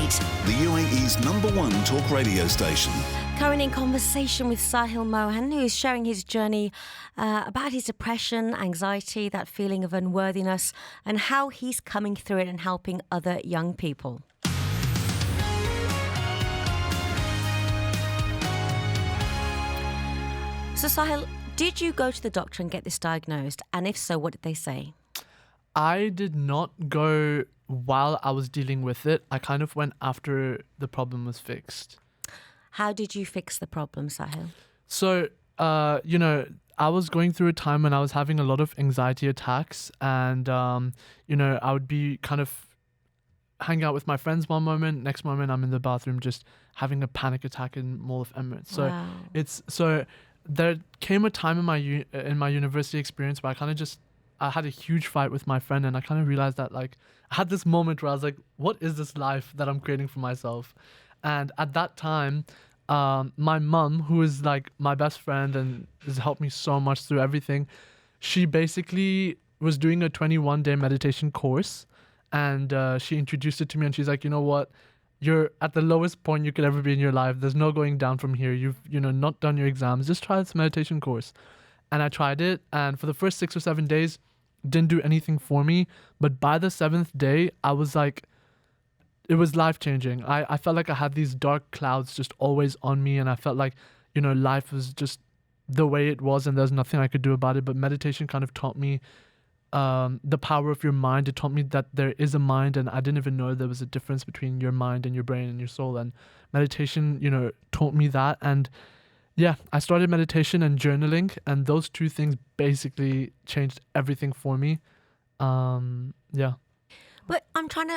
the UAE's #1 talk radio station. Currently in conversation with Sahil Mohan, who is sharing his journey about his depression, anxiety, that feeling of unworthiness, and how he's coming through it and helping other young people. So Sahil, did you go to the doctor and get this diagnosed? And if so, what did they say? I did not go while I was dealing with it. I kind of went after the problem was fixed. How did you fix the problem, Sahil? So, I was going through a time when I was having a lot of anxiety attacks, and, I would be kind of hanging out with my friends one moment, next moment I'm in the bathroom just having a panic attack in Mall of Emirates. So Wow. there came a time in my university experience where I had a huge fight with my friend, and I kind of realized that, like, I had this moment where I was like, what is this life that I'm creating for myself? And at that time, my mum, who is like my best friend and has helped me so much through everything, she basically was doing a 21-day meditation course, and she introduced it to me, and she's like, you know what? You're at the lowest point you could ever be in your life. There's no going down from here. You've, not done your exams. Just try this meditation course. And I tried it, and for the first 6 or 7 days, didn't do anything for me. But by the 7th day, I was like, it was life-changing. I felt like I had these dark clouds just always on me, and I felt like, life was just the way it was, and there's nothing I could do about it. But meditation kind of taught me the power of your mind. It taught me that there is a mind, and I didn't even know there was a difference between your mind and your brain and your soul. And meditation, taught me that. And yeah, I started meditation and journaling, and those two things basically changed everything for me. Yeah. But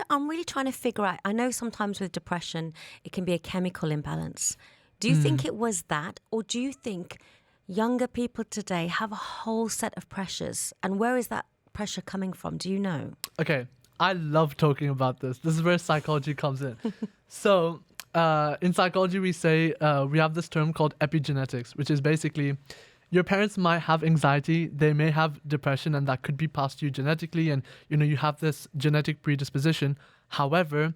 I'm really trying to figure out, I know sometimes with depression, it can be a chemical imbalance. Do you think it was that? Or do you think younger people today have a whole set of pressures? And where is that pressure coming from? Do you know? Okay, I love talking about this. This is where psychology comes in. So, in psychology, we say we have this term called epigenetics, which is basically your parents might have anxiety, they may have depression, and that could be passed to you genetically, and you have this genetic predisposition. However,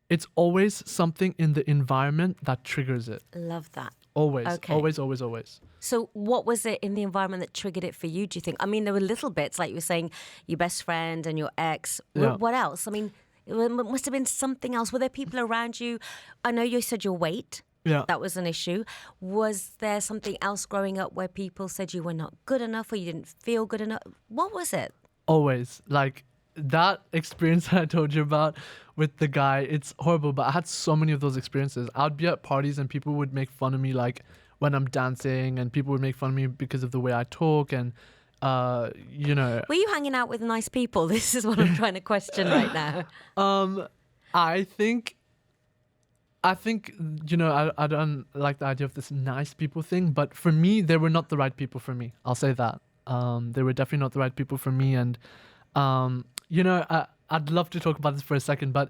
it's always something in the environment that triggers it. Love that. Always, Okay. always. So what was it in the environment that triggered it for you, do you think? I mean, there were little bits, like you were saying, your best friend and your ex. Yeah. What else? I mean, it must have been something else. Were there people around you? I know you said your weight. Yeah. That was an issue. Was there something else growing up where people said you were not good enough or you didn't feel good enough? What was it? Always. Like, that experience that I told you about with the guy, it's horrible, but I had so many of those experiences. I'd be at parties and people would make fun of me, like, when I'm dancing, and people would make fun of me because of the way I talk, and, Were you hanging out with nice people? This is what I'm trying to question right now. I think, I don't like the idea of this nice people thing, but for me, they were not the right people for me. I'll say that. They were definitely not the right people for me, and, I'd love to talk about this for a second, but,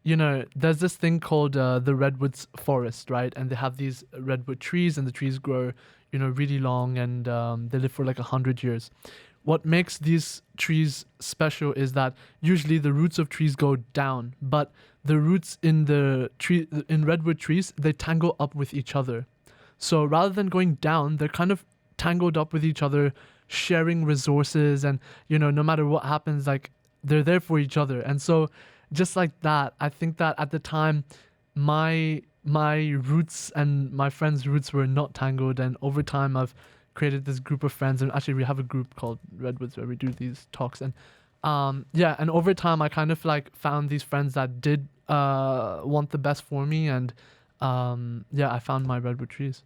there's this thing called the Redwoods Forest, right? And they have these redwood trees, and the trees grow, really long, and they live for like 100 years. What makes these trees special is that usually the roots of trees go down, but the roots in redwood trees, they tangle up with each other. So rather than going down, they're kind of tangled up with each other, sharing resources, and no matter what happens, like, they're there for each other. And so just like that, I think that at the time my roots and my friends' roots were not tangled, and over time I've created this group of friends, and actually we have a group called Redwoods where we do these talks, and and over time I kind of like found these friends that did want the best for me, and I found my redwood trees.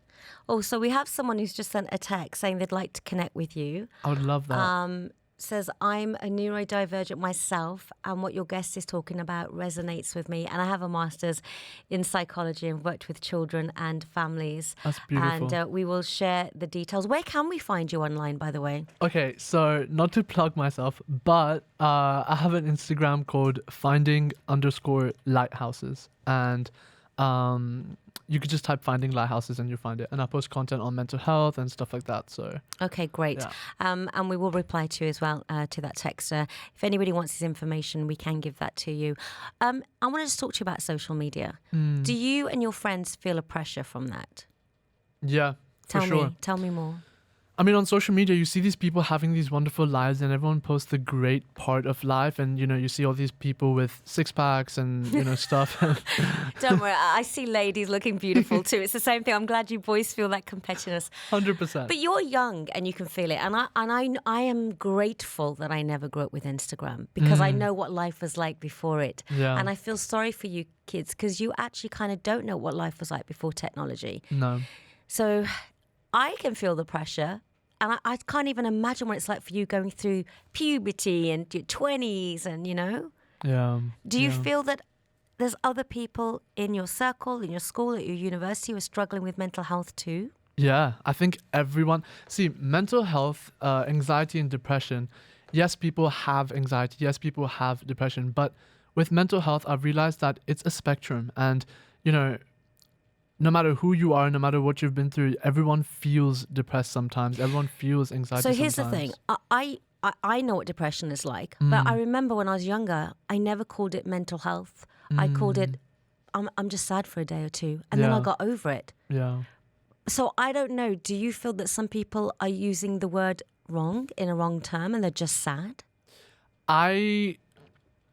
Oh, so we have someone who's just sent a text saying they'd like to connect with you. I would love that. Says, I'm a neurodivergent myself, and what your guest is talking about resonates with me. And I have a master's in psychology and worked with children and families. That's beautiful. And we will share the details. Where can we find you online, by the way? Okay, so not to plug myself, but I have an Instagram called finding_lighthouses. And you could just type Finding Lighthouses and you'll find it. And I post content on mental health and stuff like that. So Okay, great. Yeah. And we will reply to you as well, to that text. If anybody wants this information, we can give that to you. I want to just talk to you about social media. Do you and your friends feel a pressure from that? yeah, for sure. Tell me more. I mean, on social media, you see these people having these wonderful lives, and everyone posts the great part of life. And, you know, you see all these people with six packs and, you know, stuff. Don't worry, I see ladies looking beautiful too. It's the same thing. I'm glad you boys feel that competitiveness. 100%. But you're young and you can feel it. And I am grateful that I never grew up with Instagram because I know what life was like before it. Yeah. And I feel sorry for you kids because you actually kind of don't know what life was like before technology. No. So I can feel the pressure. And I can't even imagine what it's like for you going through puberty and your 20s and, you know. Yeah. Do you yeah. feel that there's other people in your circle, in your school, at your university who are struggling with mental health too? Yeah, I think everyone... See, mental health, anxiety and depression, yes, people have anxiety, yes, people have depression, but with mental health, I've realized that it's a spectrum. And, you know, no matter who you are, no matter what you've been through, everyone feels depressed sometimes. Everyone feels anxiety So here's sometimes. the thing. I know what depression is like, but I remember when I was younger, I never called it mental health. I called it, I'm just sad for a day or two. And then I Yeah. got over it. Yeah. So I don't know. Do you feel that some people are using the word wrong in a wrong term and they're just sad? I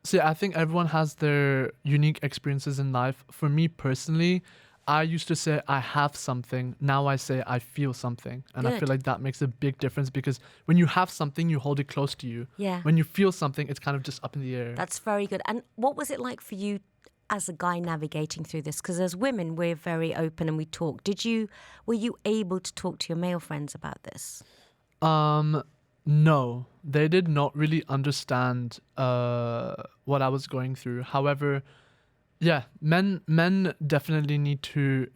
think everyone has their unique experiences in life. For me personally, I used to say I have something. Now I say I feel something. And I Good. feel like that makes a big difference because when you have something, you hold it close to you. Yeah. When you feel something, it's kind of just up in the air. That's very good. And what was it like for you as a guy navigating through this? Because as women, we're very open and we talk. Were you able to talk to your male friends about this? No, they did not really understand what I was going through. However, yeah, men definitely need to,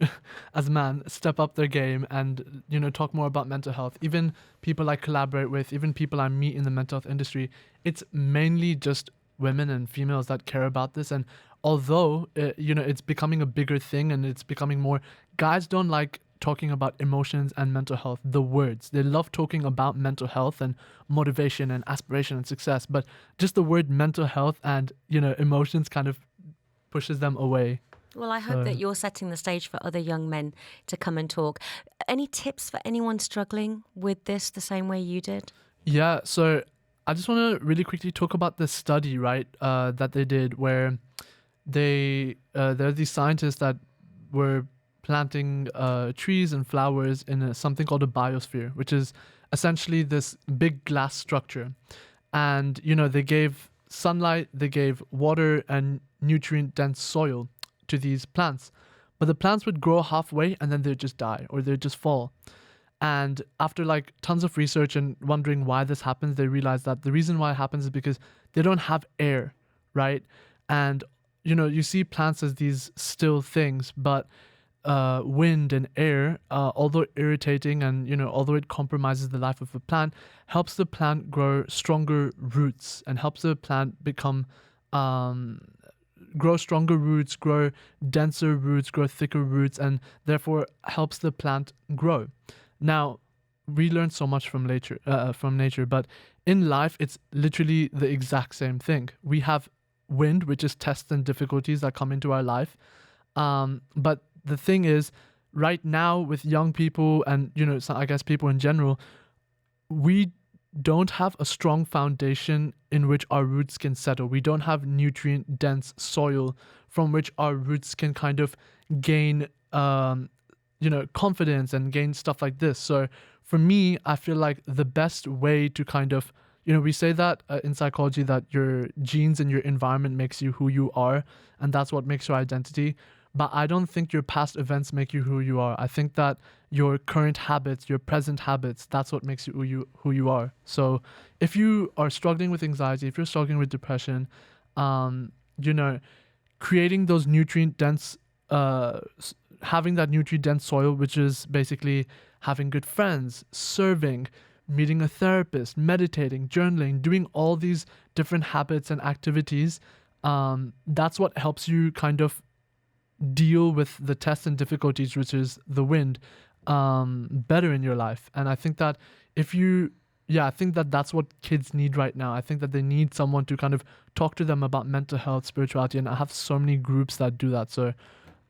as a man, step up their game and, you know, talk more about mental health. Even people I collaborate with, even people I meet in the mental health industry, it's mainly just women and females that care about this. And although, you know, it's becoming a bigger thing and it's becoming more, guys don't like talking about emotions and mental health, the words. They love talking about mental health and motivation and aspiration and success. But just the word mental health and, you know, emotions kind of pushes them away. Well, I hope that you're setting the stage for other young men to come and talk. Any tips for anyone struggling with this the same way you did? Yeah, so I just want to really quickly talk about the study, right, that they did where there are these scientists that were planting trees and flowers in something called a biosphere, which is essentially this big glass structure. And, you know, they gave sunlight, they gave water and nutrient-dense soil to these plants. But the plants would grow halfway and then they'd just die or they'd just fall. And after like tons of research and wondering why this happens, they realized that the reason why it happens is because they don't have air, right? And, you know, you see plants as these still things, but wind and air, although irritating and, you know, although it compromises the life of a plant, helps the plant grow stronger roots and helps the plant become, grow stronger roots, grow denser roots, grow thicker roots, and therefore helps the plant grow. Now, we learn so much from nature, but in life, it's literally the exact same thing. We have wind, which is tests and difficulties that come into our life. But the thing is, right now with young people and, you know, I guess people in general, we don't have a strong foundation in which our roots can settle. We don't have nutrient-dense soil from which our roots can kind of gain, you know, confidence and gain stuff like this. So for me, I feel like the best way to kind of, you know, we say that in psychology that your genes and your environment makes you who you are, and that's what makes your identity. But I don't think your past events make you who you are. I think that your current habits, your present habits, that's what makes you who you are. So if you are struggling with anxiety, if you're struggling with depression, you know, creating those nutrient-dense, having that nutrient-dense soil, which is basically having good friends, serving, meeting a therapist, meditating, journaling, doing all these different habits and activities, that's what helps you kind of deal with the tests and difficulties, which is the wind, better in your life. And I think that I think that that's what kids need right now. I think that they need someone to kind of talk to them about mental health, spirituality, and I have so many groups that do that. So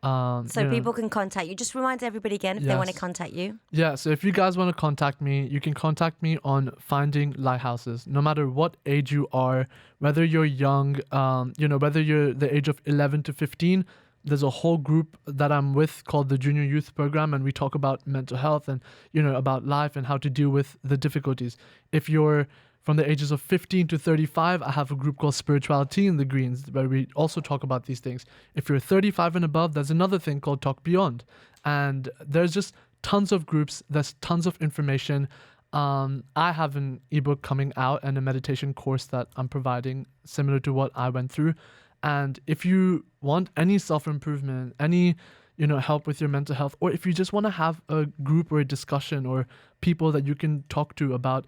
people can contact you. Just remind everybody again if they want to contact you. Yeah, so if you guys want to contact me, you can contact me on Finding Lighthouses. No matter what age you are, whether you're young, whether you're the age of 11 to 15, there's a whole group that I'm with called the Junior Youth Program, and we talk about mental health and, about life and how to deal with the difficulties. If you're from the ages of 15 to 35, I have a group called Spirituality in the Greens, where we also talk about these things. If you're 35 and above, there's another thing called Talk Beyond. And there's just tons of groups. There's tons of information. I have an ebook coming out and a meditation course that I'm providing similar to what I went through. And if you want any self-improvement, any help with your mental health, or if you just want to have a group or a discussion or people that you can talk to about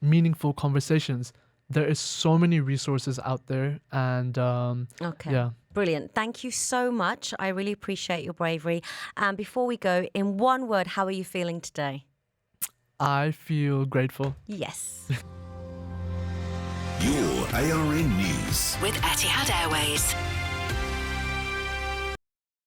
meaningful conversations, there is so many resources out there. And Brilliant. Thank you so much. I really appreciate your bravery. And before we go, in one word, how are you feeling today? I feel grateful. Yes. Your ARN News with Etihad Airways.